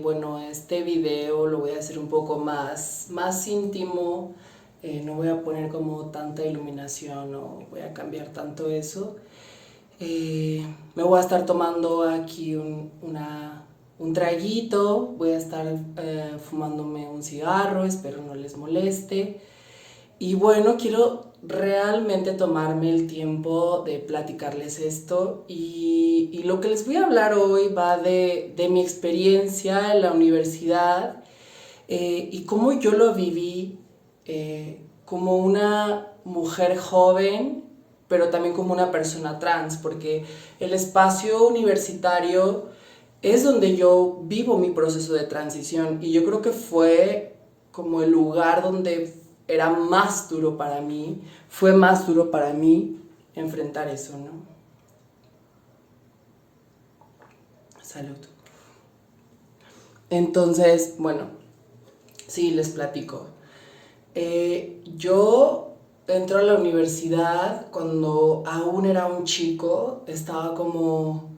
Bueno, este video lo voy a hacer un poco más íntimo. No voy a poner como tanta iluminación, no voy a cambiar tanto eso. Me voy a estar tomando aquí un traguito, voy a estar fumándome un cigarro, espero no les moleste. Y bueno, quiero realmente tomarme el tiempo de platicarles esto y lo que les voy a hablar hoy va de mi experiencia en la universidad y cómo yo lo viví como una mujer joven, pero también como una persona trans, porque el espacio universitario es donde yo vivo mi proceso de transición y yo creo que fue como el lugar donde era más duro para mí, fue más duro para mí enfrentar eso, ¿no? Salud. Entonces, bueno, sí, les platico. Yo entro a la universidad cuando aún era un chico, estaba como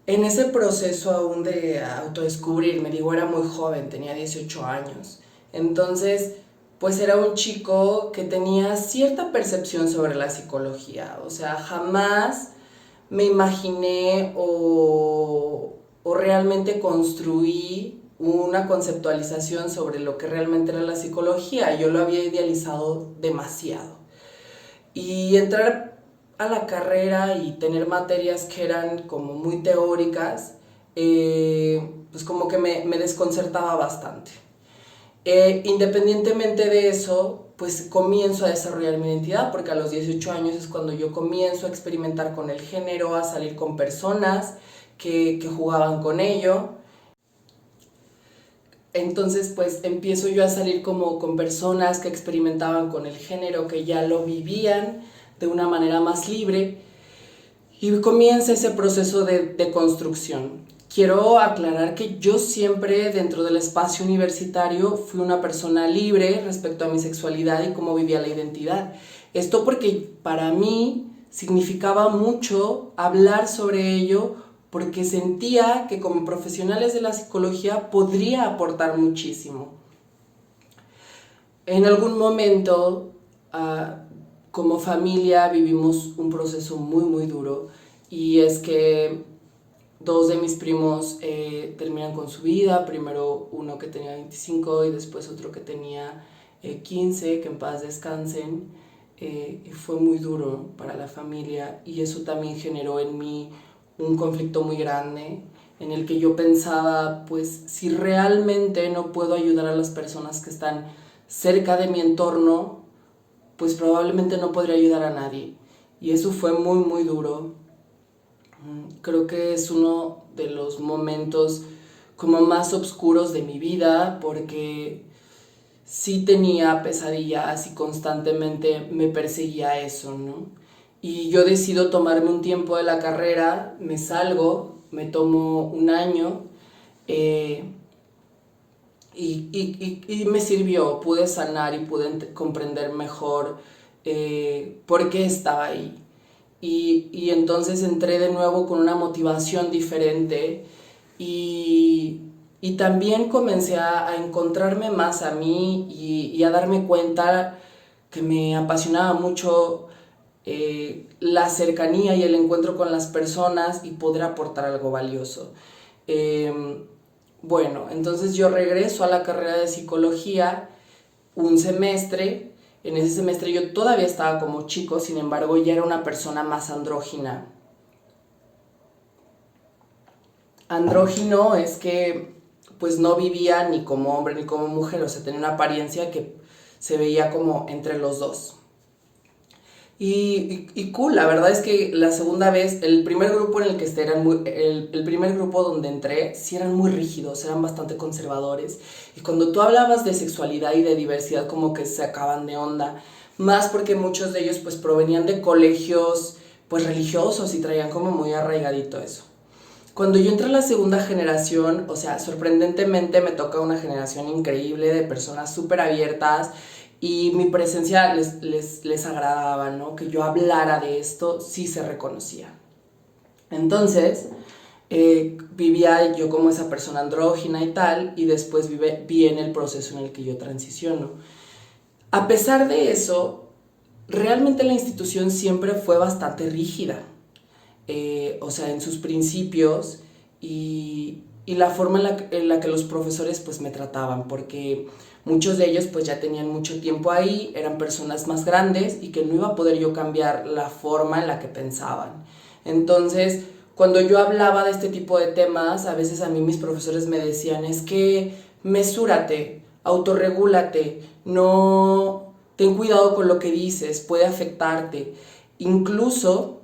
en ese proceso aún de autodescubrirme, digo, era muy joven, tenía 18 años. Entonces, pues era un chico que tenía cierta percepción sobre la psicología, o sea, jamás me imaginé o realmente construí una conceptualización sobre lo que realmente era la psicología. Yo lo había idealizado demasiado. Y entrar a la carrera y tener materias que eran como muy teóricas, pues como que me desconcertaba bastante. Independientemente de eso, pues comienzo a desarrollar mi identidad, porque a los 18 años es cuando yo comienzo a experimentar con el género, a salir con personas que jugaban con ello. Entonces, pues empiezo yo a salir como con personas que experimentaban con el género, que ya lo vivían de una manera más libre, y comienza ese proceso de construcción. Quiero aclarar que yo siempre dentro del espacio universitario fui una persona libre respecto a mi sexualidad y cómo vivía la identidad. Esto porque para mí significaba mucho hablar sobre ello, porque sentía que como profesionales de la psicología podría aportar muchísimo. En algún momento, como familia, vivimos un proceso muy duro, y es que dos de mis primos terminan con su vida, primero uno que tenía 25 y después otro que tenía 15, que en paz descansen. Fue muy duro para la familia y eso también generó en mí un conflicto muy grande, en el que yo pensaba, pues si realmente no puedo ayudar a las personas que están cerca de mi entorno, pues probablemente no podría ayudar a nadie. Y eso fue muy duro. Creo que es uno de los momentos como más oscuros de mi vida, porque sí tenía pesadillas y constantemente me perseguía eso, ¿no? Y yo decido tomarme un tiempo de la carrera, me salgo, me tomo un año eh, y me sirvió, pude sanar y pude comprender mejor por qué estaba ahí. Y entonces entré de nuevo con una motivación diferente y, y también comencé a encontrarme más a mí y a darme cuenta que me apasionaba mucho la cercanía y el encuentro con las personas y poder aportar algo valioso. Bueno, entonces yo regreso a la carrera de psicología un semestre. En ese semestre yo todavía estaba como chico, sin embargo ya era una persona más andrógina. Andrógino es que pues no vivía ni como hombre ni como mujer, o sea, tenía una apariencia que se veía como entre los dos. Y cool, la verdad es que la segunda vez, el primer grupo en el que esté, el primer grupo donde entré, sí eran muy rígidos, eran bastante conservadores. Y cuando tú hablabas de sexualidad y de diversidad, como que se acaban de onda. Más porque muchos de ellos pues provenían de colegios pues religiosos y traían como muy arraigadito eso. Cuando yo entré a la segunda generación, o sea, sorprendentemente me toca una generación increíble de personas súper abiertas y mi presencia les agradaba, ¿no? Que yo hablara de esto, sí se reconocía. Entonces, vivía yo como esa persona andrógina y tal, y después vi en el proceso en el que yo transiciono. A pesar de eso, realmente la institución siempre fue bastante rígida, o sea, en sus principios y la forma en la que los profesores pues me trataban, porque muchos de ellos pues ya tenían mucho tiempo ahí, eran personas más grandes y que no iba a poder yo cambiar la forma en la que pensaban. Entonces, cuando yo hablaba de este tipo de temas, a veces a mí mis profesores me decían, es que mesúrate, autorregúlate, no, ten cuidado con lo que dices, puede afectarte. Incluso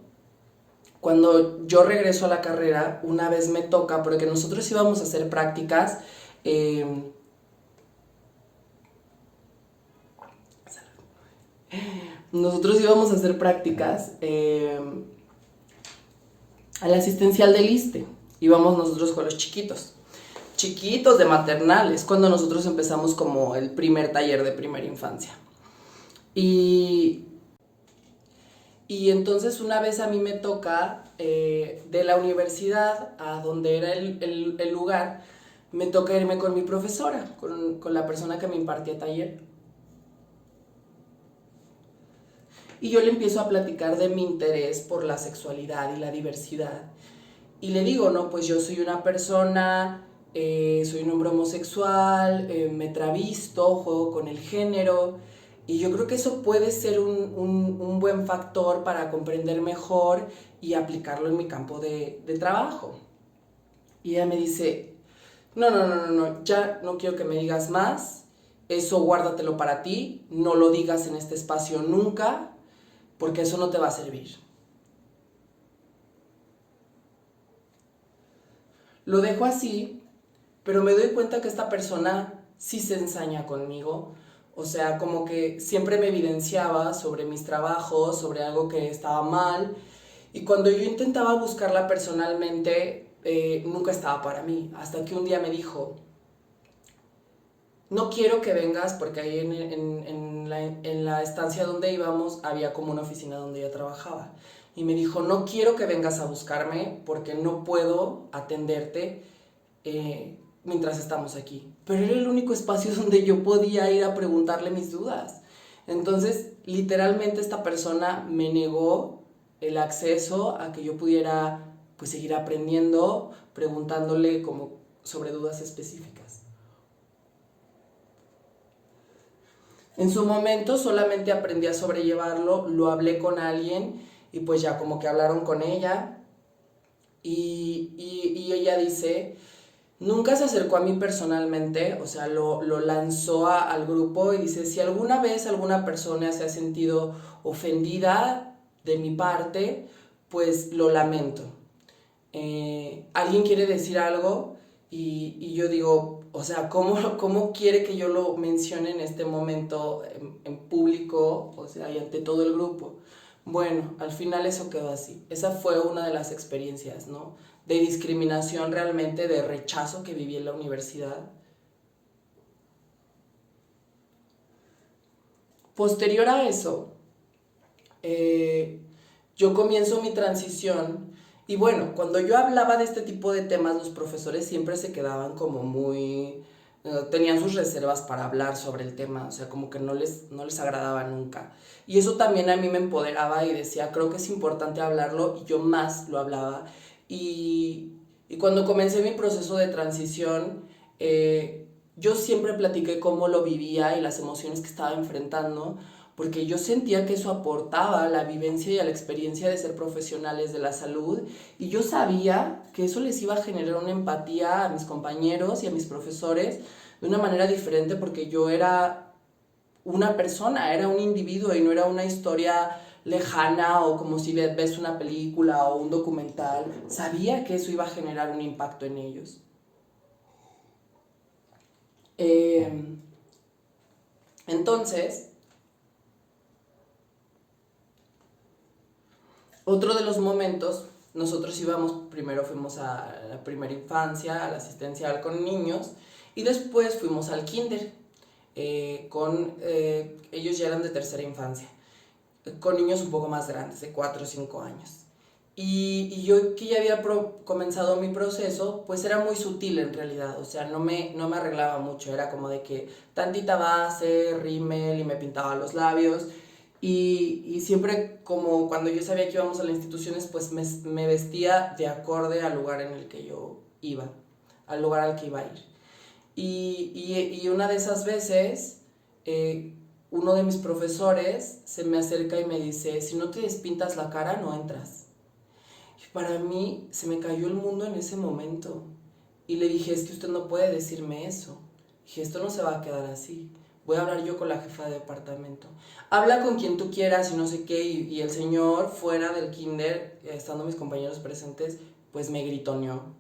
cuando yo regreso a la carrera, una vez me toca, porque nosotros íbamos a hacer prácticas, eh, nosotros íbamos a hacer prácticas a la asistencial del ISSSTE. Íbamos nosotros con los chiquitos de maternal, es cuando nosotros empezamos como el primer taller de primera infancia. Y, y entonces una vez a mí me toca de la universidad a donde era el lugar, me toca irme con mi profesora, con la persona que me impartía taller. Y yo le empiezo a platicar de mi interés por la sexualidad y la diversidad. Y le digo, no, pues yo soy una persona, soy un hombre homosexual, me travisto, juego con el género. Y yo creo que eso puede ser un buen factor para comprender mejor y aplicarlo en mi campo de trabajo. Y ella me dice, no, ya no quiero que me digas más, eso guárdatelo para ti, no lo digas en este espacio nunca, porque eso no te va a servir. Lo dejo así, pero me doy cuenta que esta persona sí se ensaña conmigo. O sea, como que siempre me evidenciaba sobre mis trabajos, sobre algo que estaba mal. Y cuando yo intentaba buscarla personalmente, nunca estaba para mí. Hasta que un día me dijo, no quiero que vengas, porque ahí en la estancia donde íbamos había como una oficina donde ella trabajaba. Y me dijo, no quiero que vengas a buscarme porque no puedo atenderte mientras estamos aquí. Pero era el único espacio donde yo podía ir a preguntarle mis dudas. Entonces, literalmente esta persona me negó el acceso a que yo pudiera pues seguir aprendiendo, preguntándole como sobre dudas específicas. En su momento solamente aprendí a sobrellevarlo, lo hablé con alguien y pues ya como que hablaron con ella y ella dice, nunca se acercó a mí personalmente, o sea, lo lanzó al grupo y dice, si alguna vez alguna persona se ha sentido ofendida de mi parte, pues lo lamento. Alguien quiere decir algo y yo digo, o sea, ¿cómo quiere que yo lo mencione en este momento en público, o sea, y ante todo el grupo? Bueno, al final eso quedó así. Esa fue una de las experiencias, ¿no? De discriminación realmente, de rechazo que viví en la universidad. Posterior a eso, yo comienzo mi transición y bueno, cuando yo hablaba de este tipo de temas, los profesores siempre se quedaban como muy... tenían sus reservas para hablar sobre el tema, o sea, como que no les agradaba nunca. Y eso también a mí me empoderaba y decía, creo que es importante hablarlo y yo más lo hablaba. Y cuando comencé mi proceso de transición, yo siempre platiqué cómo lo vivía y las emociones que estaba enfrentando, porque yo sentía que eso aportaba a la vivencia y a la experiencia de ser profesionales de la salud y yo sabía que eso les iba a generar una empatía a mis compañeros y a mis profesores de una manera diferente porque yo era una persona, era un individuo y no era una historia lejana o como si ves una película o un documental. Sabía que eso iba a generar un impacto en ellos. Entonces, otro de los momentos, nosotros primero fuimos a la primera infancia, a la asistencial con niños, y después fuimos al kinder, ellos ya eran de tercera infancia, con niños un poco más grandes, de 4 o 5 años. Y yo que ya había comenzado mi proceso, pues era muy sutil en realidad, o sea, no me arreglaba mucho, era como de que tantita base, rímel y me pintaba los labios. Y siempre como cuando yo sabía que íbamos a las instituciones, pues me vestía de acorde al lugar en el que yo iba, al lugar al que iba a ir. Y una de esas veces, eh, uno de mis profesores se me acerca y me dice, si no te despintas la cara, no entras. Y para mí se me cayó el mundo en ese momento. Y le dije, es que usted no puede decirme eso. Dije, esto no se va a quedar así. Voy a hablar yo con la jefa de departamento. Habla con quien tú quieras y no sé qué. Y el señor, fuera del kinder, estando mis compañeros presentes, pues me gritoneó.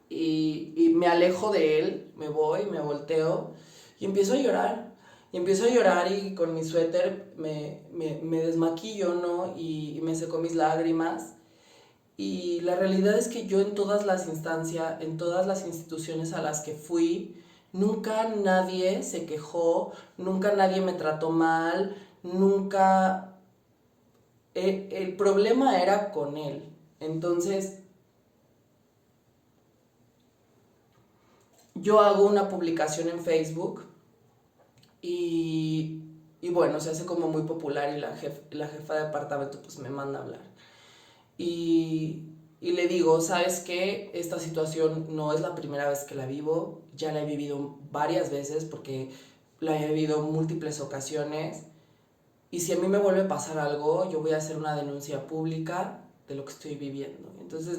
Y me alejo de él, me voy, me volteo y empiezo a llorar. Y empiezo a llorar y con mi suéter me desmaquillo, ¿no? Y me seco mis lágrimas. Y la realidad es que yo en todas las instancias, en todas las instituciones a las que fui, nunca nadie se quejó, nunca nadie me trató mal, nunca... el problema era con él. Entonces, yo hago una publicación en Facebook y, y bueno, se hace como muy popular y la jefa de departamento pues me manda a hablar. Y, y le digo, ¿sabes qué? Esta situación no es la primera vez que la vivo, ya la he vivido varias veces porque la he vivido en múltiples ocasiones. Y si a mí me vuelve a pasar algo, yo voy a hacer una denuncia pública de lo que estoy viviendo. Entonces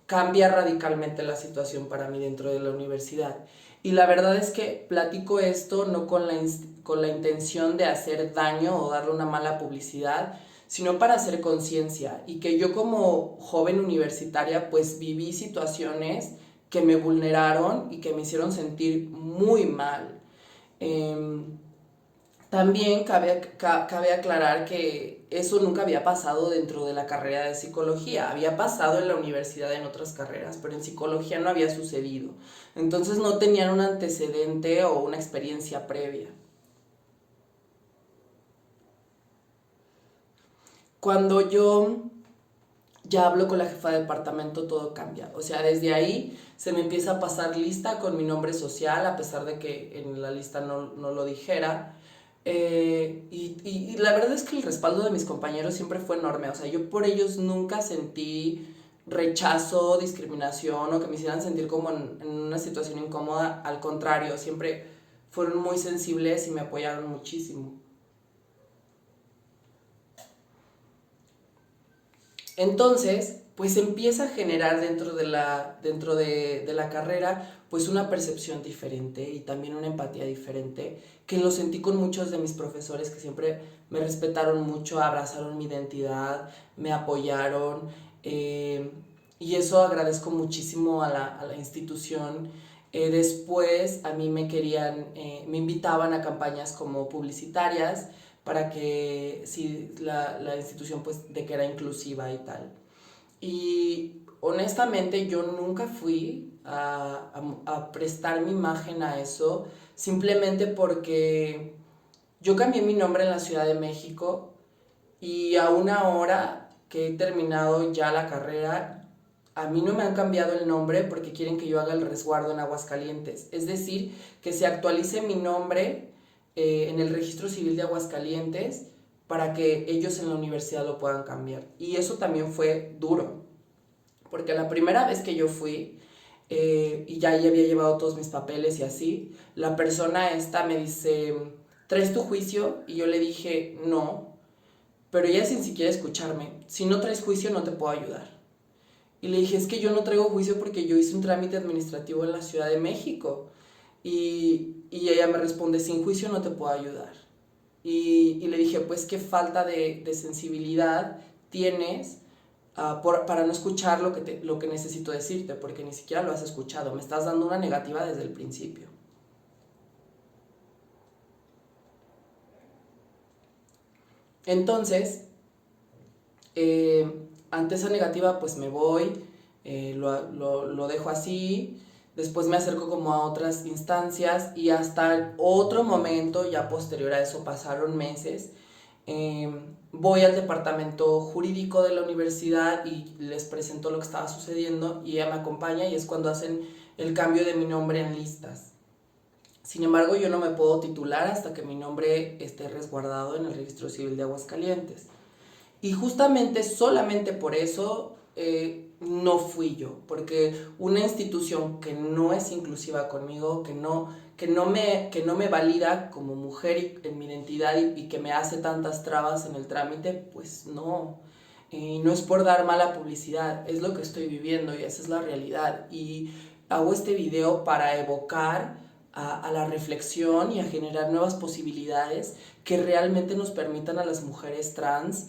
cambia radicalmente la situación para mí dentro de la universidad. Y la verdad es que platico esto no con la intención de hacer daño o darle una mala publicidad, sino para hacer conciencia. Y que yo como joven universitaria pues viví situaciones que me vulneraron y que me hicieron sentir muy mal. Eh, También cabe aclarar que eso nunca había pasado dentro de la carrera de psicología, había pasado en la universidad en otras carreras, pero en psicología no había sucedido. Entonces no tenían un antecedente o una experiencia previa. Cuando yo ya hablo con la jefa de departamento, todo cambia. O sea, desde ahí se me empieza a pasar lista con mi nombre social, a pesar de que en la lista no lo dijera. Y la verdad es que el respaldo de mis compañeros siempre fue enorme. O sea, yo por ellos nunca sentí rechazo, discriminación o que me hicieran sentir como en una situación incómoda. Al contrario, siempre fueron muy sensibles y me apoyaron muchísimo. Entonces, pues empieza a generar dentro de la carrera pues una percepción diferente y también una empatía diferente, que lo sentí con muchos de mis profesores que siempre me respetaron mucho, abrazaron mi identidad, me apoyaron, eh, y eso agradezco muchísimo a la institución. Después a mí me invitaban a campañas como publicitarias para que si la institución pues de que era inclusiva y tal. Y honestamente yo nunca fui a prestar mi imagen a eso, simplemente porque yo cambié mi nombre en la Ciudad de México y a una hora que he terminado ya la carrera, a mí no me han cambiado el nombre porque quieren que yo haga el resguardo en Aguascalientes. Es decir, que se actualice mi nombre en el registro civil de Aguascalientes para que ellos en la universidad lo puedan cambiar. Y eso también fue duro, porque la primera vez que yo fui y ya había llevado todos mis papeles y así, la persona esta me dice, ¿traes tu juicio? Y yo le dije, no, pero ella sin siquiera escucharme, si no traes juicio no te puedo ayudar. Y le dije, es que yo no traigo juicio porque yo hice un trámite administrativo en la Ciudad de México. Y ella me responde, sin juicio no te puedo ayudar. Y le dije, pues qué falta de sensibilidad tienes para no escuchar lo que necesito decirte, porque ni siquiera lo has escuchado, me estás dando una negativa desde el principio. Entonces, ante esa negativa, pues me voy, lo dejo así, después me acerco como a otras instancias y hasta otro momento, ya posterior a eso, pasaron meses, Voy al departamento jurídico de la universidad y les presento lo que estaba sucediendo y ella me acompaña y es cuando hacen el cambio de mi nombre en listas. Sin embargo, yo no me puedo titular hasta que mi nombre esté resguardado en el Registro Civil de Aguascalientes. Y justamente solamente por eso no fui yo, porque una institución que no es inclusiva conmigo, que no me valida como mujer en mi identidad y que me hace tantas trabas en el trámite, pues no. Y no es por dar mala publicidad, es lo que estoy viviendo y esa es la realidad. Y hago este video para evocar a la reflexión y a generar nuevas posibilidades que realmente nos permitan a las mujeres trans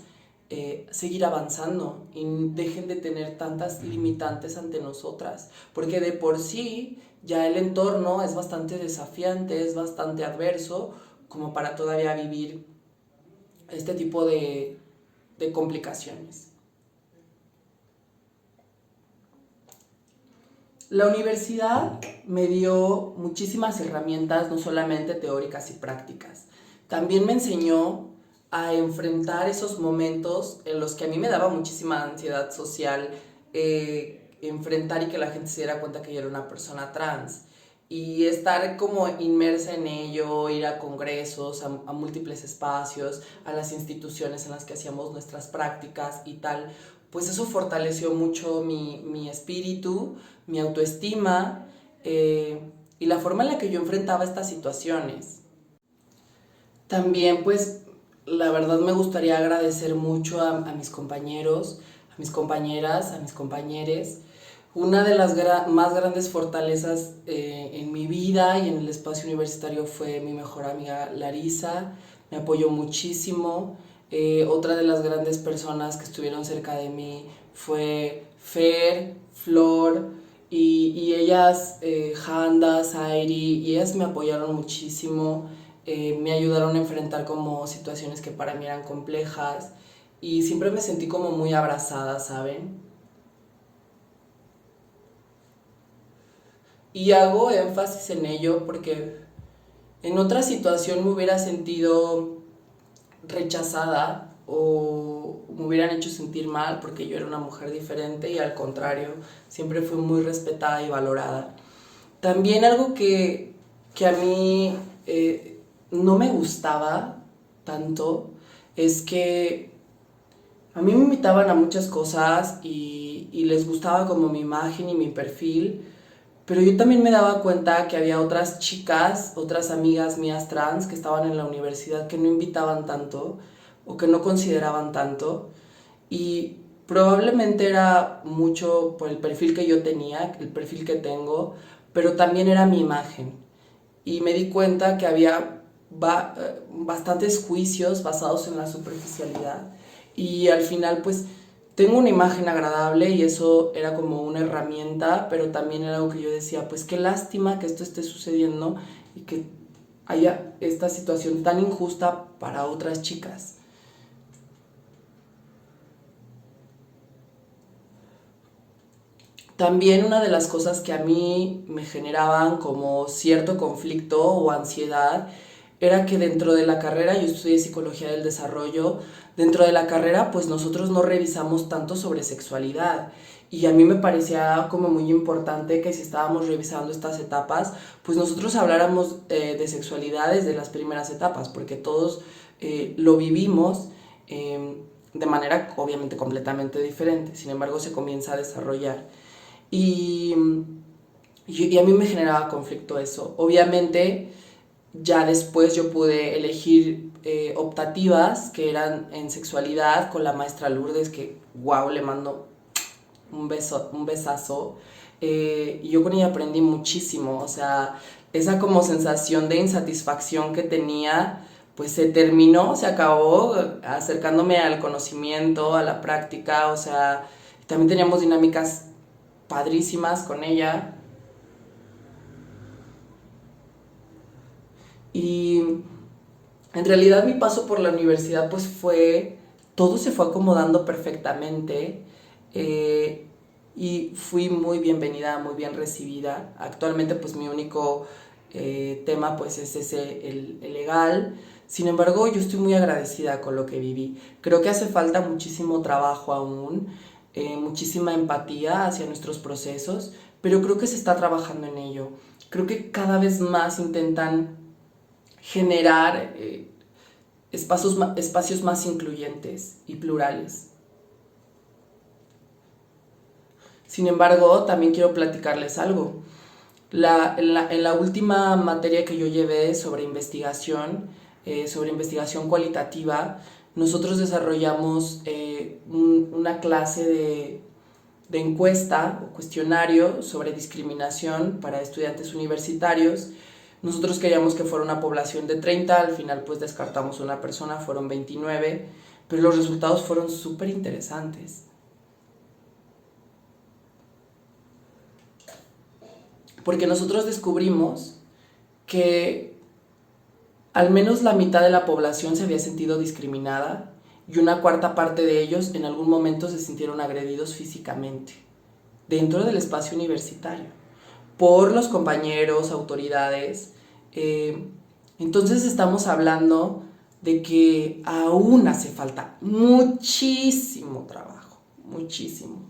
seguir avanzando y dejen de tener tantas limitantes ante nosotras, porque de por sí ya el entorno es bastante desafiante, es bastante adverso como para todavía vivir este tipo de complicaciones. La universidad me dio muchísimas herramientas, no solamente teóricas y prácticas. También me enseñó a enfrentar esos momentos en los que a mí me daba muchísima ansiedad social enfrentar y que la gente se diera cuenta que yo era una persona trans. Y estar como inmersa en ello, ir a congresos, a múltiples espacios, a las instituciones en las que hacíamos nuestras prácticas y tal, pues eso fortaleció mucho mi espíritu, mi autoestima y la forma en la que yo enfrentaba estas situaciones. También pues la verdad me gustaría agradecer mucho a mis compañeros, a mis compañeras, a mis compañeros. Una de las más grandes fortalezas en mi vida y en el espacio universitario fue mi mejor amiga Larisa, me apoyó muchísimo. Otra de las grandes personas que estuvieron cerca de mí fue Fer, Flor, y ellas, Handa, Sairi, y ellas me apoyaron muchísimo, me ayudaron a enfrentar como situaciones que para mí eran complejas y siempre me sentí como muy abrazada, ¿saben? Y hago énfasis en ello porque en otra situación me hubiera sentido rechazada o me hubieran hecho sentir mal porque yo era una mujer diferente y al contrario, siempre fui muy respetada y valorada. También algo que a mí no me gustaba tanto es que a mí me invitaban a muchas cosas y les gustaba como mi imagen y mi perfil, pero yo también me daba cuenta que había otras chicas, otras amigas mías trans que estaban en la universidad que no invitaban tanto o que no consideraban tanto y probablemente era mucho por el perfil que yo tenía, el perfil que tengo, pero también era mi imagen. Y me di cuenta que había bastantes juicios basados en la superficialidad y al final pues tengo una imagen agradable y eso era como una herramienta, pero también era algo que yo decía, pues qué lástima que esto esté sucediendo y que haya esta situación tan injusta para otras chicas. También una de las cosas que a mí me generaban como cierto conflicto o ansiedad era que dentro de la carrera, yo estudié psicología del desarrollo, dentro de la carrera pues nosotros no revisamos tanto sobre sexualidad y a mí me parecía como muy importante que si estábamos revisando estas etapas pues nosotros habláramos de sexualidad desde las primeras etapas porque todos lo vivimos de manera obviamente completamente diferente, sin embargo se comienza a desarrollar. Y, y a mí me generaba conflicto eso. Obviamente, ya después yo pude elegir optativas que eran en sexualidad con la maestra Lourdes, que wow, le mando un beso, un besazo. Y yo con ella aprendí muchísimo, o sea, esa como sensación de insatisfacción que tenía, pues se terminó, se acabó acercándome al conocimiento, a la práctica, o sea, también teníamos dinámicas padrísimas con ella. Y en realidad mi paso por la universidad pues todo se fue acomodando perfectamente y fui muy bienvenida, muy bien recibida. Actualmente pues mi único tema pues es ese, el legal. Sin embargo, yo estoy muy agradecida con lo que viví. Creo que hace falta muchísimo trabajo aún, muchísima empatía hacia nuestros procesos, pero creo que se está trabajando en ello. Creo que cada vez más intentan generar espacios más incluyentes y plurales. Sin embargo, también quiero platicarles algo. En la última materia que yo llevé sobre investigación cualitativa, nosotros desarrollamos una clase de encuesta o cuestionario sobre discriminación para estudiantes universitarios. Nosotros queríamos que fuera una población de 30, al final pues descartamos una persona, fueron 29, pero los resultados fueron súper interesantes. Porque nosotros descubrimos que al menos la mitad de la población se había sentido discriminada y una cuarta parte de ellos en algún momento se sintieron agredidos físicamente dentro del espacio universitario por los compañeros, autoridades. Entonces estamos hablando de que aún hace falta muchísimo trabajo, muchísimo.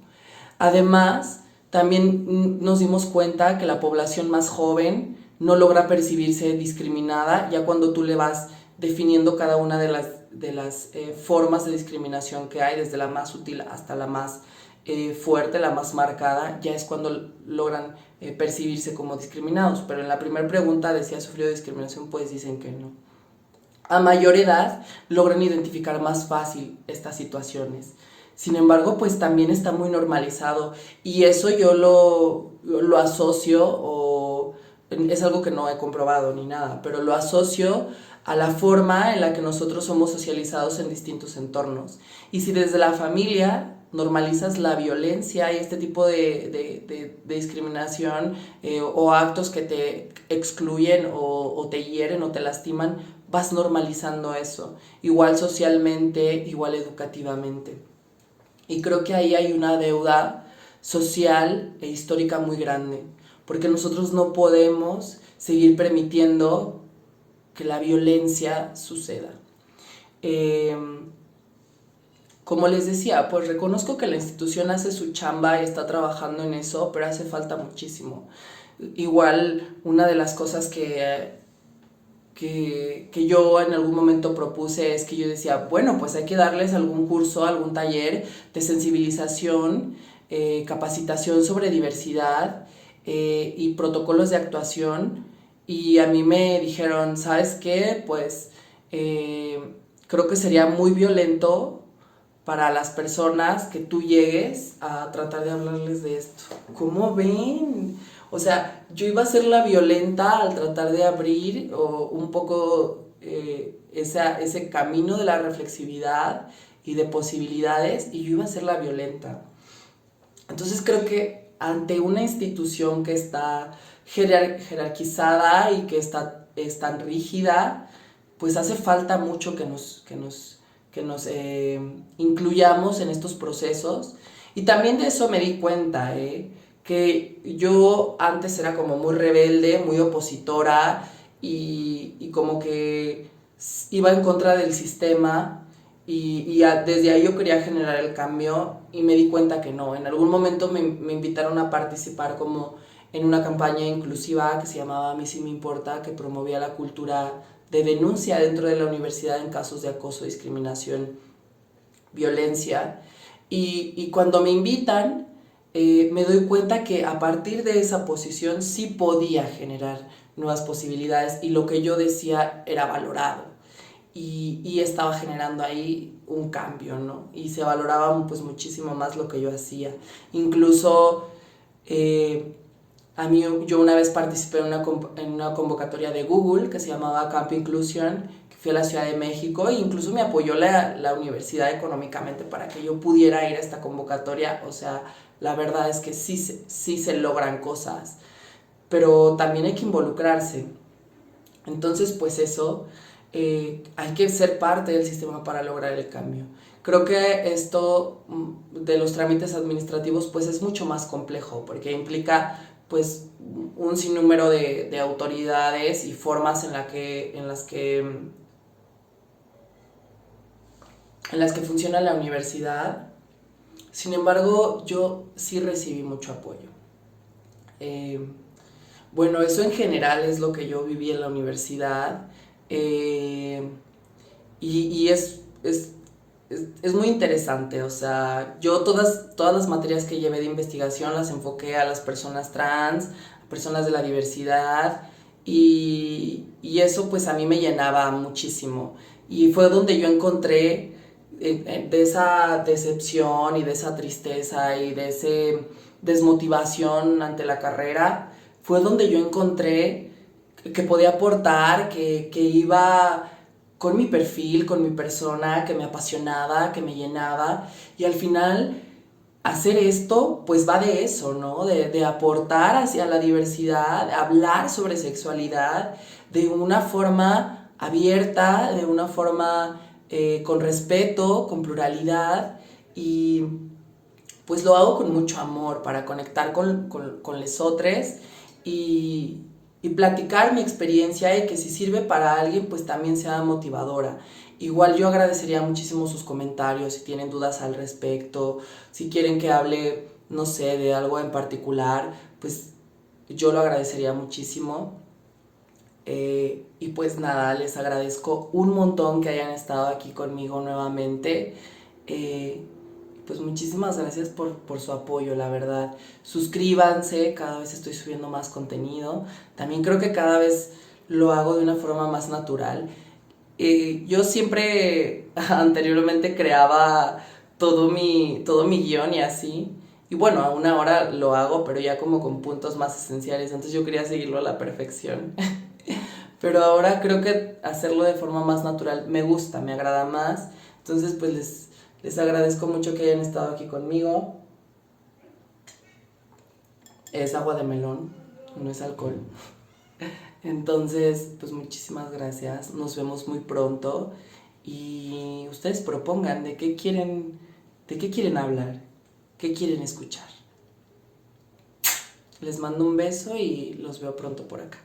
Además, también nos dimos cuenta que la población más joven no logra percibirse discriminada ya cuando tú le vas definiendo cada una de las formas de discriminación que hay, desde la más sutil hasta la más fuerte, la más marcada, ya es cuando logran percibirse como discriminados. Pero en la primera pregunta de si has sufrido discriminación, pues dicen que no. A mayor edad logran identificar más fácil estas situaciones. Sin embargo, pues también está muy normalizado y eso yo lo asocio, o es algo que no he comprobado ni nada, pero lo asocio a la forma en la que nosotros somos socializados en distintos entornos. Y si desde la familia normalizas la violencia y este tipo de discriminación o actos que te excluyen o te hieren o te lastiman, vas normalizando eso, igual socialmente, igual educativamente. Y creo que ahí hay una deuda social e histórica muy grande, porque nosotros no podemos seguir permitiendo que la violencia suceda. Como les decía, pues reconozco que la institución hace su chamba y está trabajando en eso, pero hace falta muchísimo. Igual, una de las cosas que yo en algún momento propuse es que yo decía, bueno, pues hay que darles algún curso, algún taller de sensibilización, capacitación sobre diversidad y protocolos de actuación. Y a mí me dijeron, ¿sabes qué? Pues creo que sería muy violento para las personas que tú llegues a tratar de hablarles de esto. ¿Cómo ven? O sea, yo iba a ser la violenta al tratar de abrir un poco ese camino de la reflexividad y de posibilidades, y yo iba a ser la violenta. Entonces creo que ante una institución que está jerarquizada y que es tan rígida, pues hace falta mucho que nos incluyamos en estos procesos. Y también de eso me di cuenta, que yo antes era como muy rebelde, muy opositora y como que iba en contra del sistema y desde ahí yo quería generar el cambio y me di cuenta que no. En algún momento me invitaron a participar como en una campaña inclusiva que se llamaba A mí sí me importa, que promovía la cultura de denuncia dentro de la universidad en casos de acoso, discriminación, violencia. Y cuando me invitan, me doy cuenta que a partir de esa posición sí podía generar nuevas posibilidades y lo que yo decía era valorado. Y estaba generando ahí un cambio, ¿no? Y se valoraba pues muchísimo más lo que yo hacía. Incluso yo una vez participé en una convocatoria de Google que se llamaba Camp Inclusion, que fui a la Ciudad de México, e incluso me apoyó la universidad económicamente para que yo pudiera ir a esta convocatoria. O sea, la verdad es que sí se logran cosas, pero también hay que involucrarse. Entonces, pues eso, hay que ser parte del sistema para lograr el cambio. Creo que esto de los trámites administrativos pues es mucho más complejo porque implica pues un sinnúmero de autoridades y formas en las que en las que funciona la universidad. Sin embargo, yo sí recibí mucho apoyo. Bueno, eso en general es lo que yo viví en la universidad. Y es muy interesante, o sea, yo todas las materias que llevé de investigación las enfoqué a las personas trans, a personas de la diversidad, y eso pues a mí me llenaba muchísimo. Y fue donde yo encontré de esa decepción y de esa tristeza y de esa desmotivación ante la carrera, fue donde yo encontré que podía aportar, que iba con mi perfil, con mi persona, que me apasionaba, que me llenaba. Y al final, hacer esto, pues va de eso, ¿no? De aportar hacia la diversidad, hablar sobre sexualidad de una forma abierta, de una forma con respeto, con pluralidad. Y pues lo hago con mucho amor para conectar con lesotres y, y platicar mi experiencia y que si sirve para alguien pues también sea motivadora. Igual yo agradecería muchísimo sus comentarios si tienen dudas al respecto, si quieren que hable, no sé, de algo en particular, pues yo lo agradecería muchísimo. Y pues nada, les agradezco un montón que hayan estado aquí conmigo nuevamente. Pues muchísimas gracias por su apoyo, la verdad. Suscríbanse, cada vez estoy subiendo más contenido. También creo que cada vez lo hago de una forma más natural. Yo siempre anteriormente creaba todo mi guión y así. Y bueno, aún ahora lo hago, pero ya como con puntos más esenciales. Antes yo quería seguirlo a la perfección. Pero ahora creo que hacerlo de forma más natural me gusta, me agrada más. Entonces pues les agradezco mucho que hayan estado aquí conmigo. Es agua de melón, no es alcohol. Entonces, pues muchísimas gracias. Nos vemos muy pronto. Y ustedes propongan de qué quieren hablar, qué quieren escuchar. Les mando un beso y los veo pronto por acá.